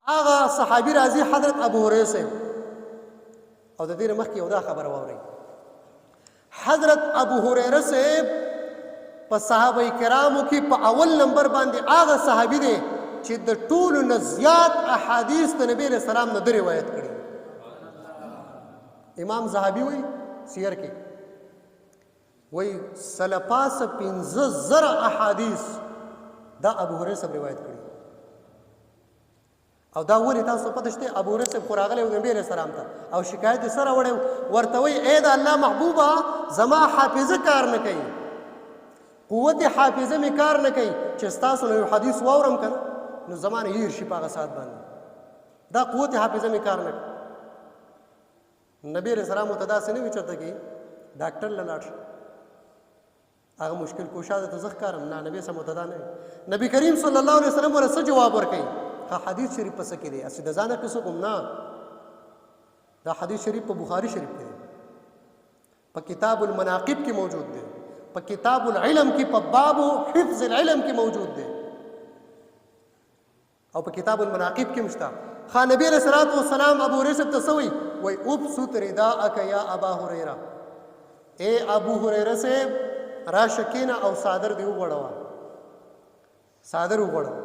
هغه صحابي راځي حضرت ابو هريره صاحب او د دې مخکې یو دا خبره واورئ. حضرت ابو هريره صاحب په صحابه کرامو کې په اول نمبر باندې هغه صحابي دی چې د ټولو نه زیات احادیث د نبی علیہ السلام نه روایت کړي. امام زهبي وایي سیر کې وایي سلپاس 15,000 احادیث دا ابو هريره صاحب روایت کړي. او دا ولې تاسو پته شته ابو هريره صاحب خو راغلی و نبی علیہ السلام ته او شکایت یې سره وړی ورته وایي ای د الله محبوبه زما حافظه کار نه کوي، قوت حافظه مې کار نه کوي چې ستاسو نه یو حدیث واورم که نه نو زما نه هیر شي په هغه ساعت باندې، دا قوت حافظه مې کار نه کوي. نبی علیہ السلام ورته داسې نه وي چېرته کې ډاکټر له لاړ شه هغه مشکل کوشا ده ته زه ښکارم نه نبي سم ورته دا نه وي. نبي کریم صلی الله علیه وسلم ورته څه جواب ورکوي؟ حدیث شریف په څه کې دی؟ اسې د ځانه قصو کوم نه، دا حدیث شریف په بخاري شریف کې دی، په کتاب المناقب کې موجود دی، په کتاب العلم کې په باب حفظ العلم کې موجود دی او په کتاب المناقب کې مشته. خان نبی علیہ الصلوۃ والسلام ابو هريره صاحب ته سوي وای ابسط رداءک یا ابا هريره، اے ابو هريره صاحب راشه کېنه او صادر دی وغوړوه، صادر وغوړوه.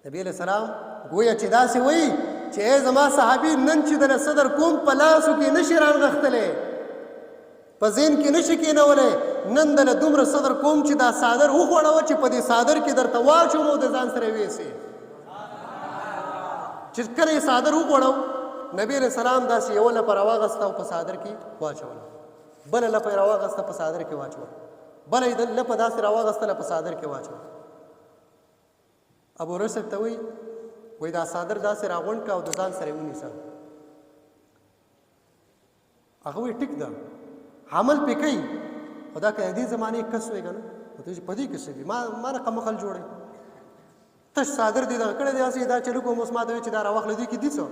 نبی علیہ السلام گویا چې داسې وایي چې ای زما صحابي نن چې دله صدر کوم په لاسو کې نشي رانغښتلی، په ذهن کې نشي کېنولی، نن دله دومره صدر کوم چې دا صادر وغوړوه چې په دې صادر کې درته واچوم او د ځان سره ویسې. چې کله یې صادر وغوړو نبی علیہ السلام داسې یوه لپه راواغسته او په صادر کې واچوله، بله لپه یې راواغسته په صادر کې واچوله، بله یې لپه داسې راواغستله په صادر کې واچوله. ابو هريره صاحب ته وایي دا صادر داسې راغونډ کړه او د ځان سره یې ونیسه. هغه وایي ټیک ده حمل پې کوي خو دا که د دې زمانې کس وی که نه نو ته چې په دې کې څه وي ما نه قمقل جوړوي تش صادر دی دغه کړی دی هسې دا چلو کوم اوس ما ته وایي چې دا راواخله دې کې دي څه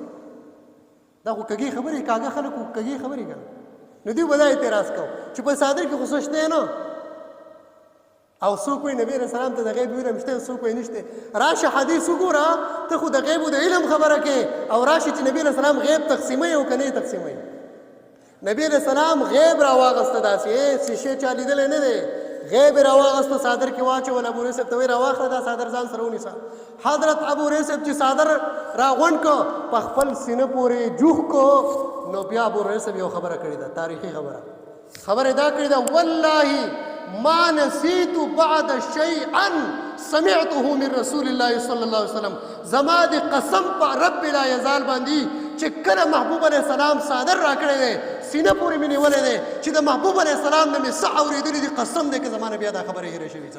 دا خو کږې خبرې کاږه خلک خو کږې خبرې که نه نو دوی به دا اعتراض کوو چې په صادر کې خو څه شته نه او څوک وایي نبی علیہ السلام ته د غیب علم شته څوک وایي نشته. راشه حدیث وګوره ته خو د غیبو د علم خبره کې او راشه چې نبی علیہ السلام غیب تقسیموي او که نه یې تقسیموي. نبی علیہ السلام غیب راواغسته داسې شیشې چا لیدلی نه دی، غیب راواغسته صادر کې واچول. ابو هريره صاحب ته وایي راواخله دا صادر ځان سره ونیسه. حضرت ابو هريره صاحب چې صادر راغونډ کو په خپل سینه پورې جوخ کو نو بیا ابو هريره صاحب یو خبره کړې ده، تاریخي خبره دا کړې ده والله ما نسیت بعد شیئا سمعته من رسول الله صلی الله علیه وسلم، زما د قسم په رب لا یزال باندې چې کله محبوب علیہ السلام صادر را کړی دی سینه پورې مې نیولی دی چې د محبوب علیہ السلام نه مې څه اورېدلي دي قسم دی که زما نه بیا دا خبره هېره شوې.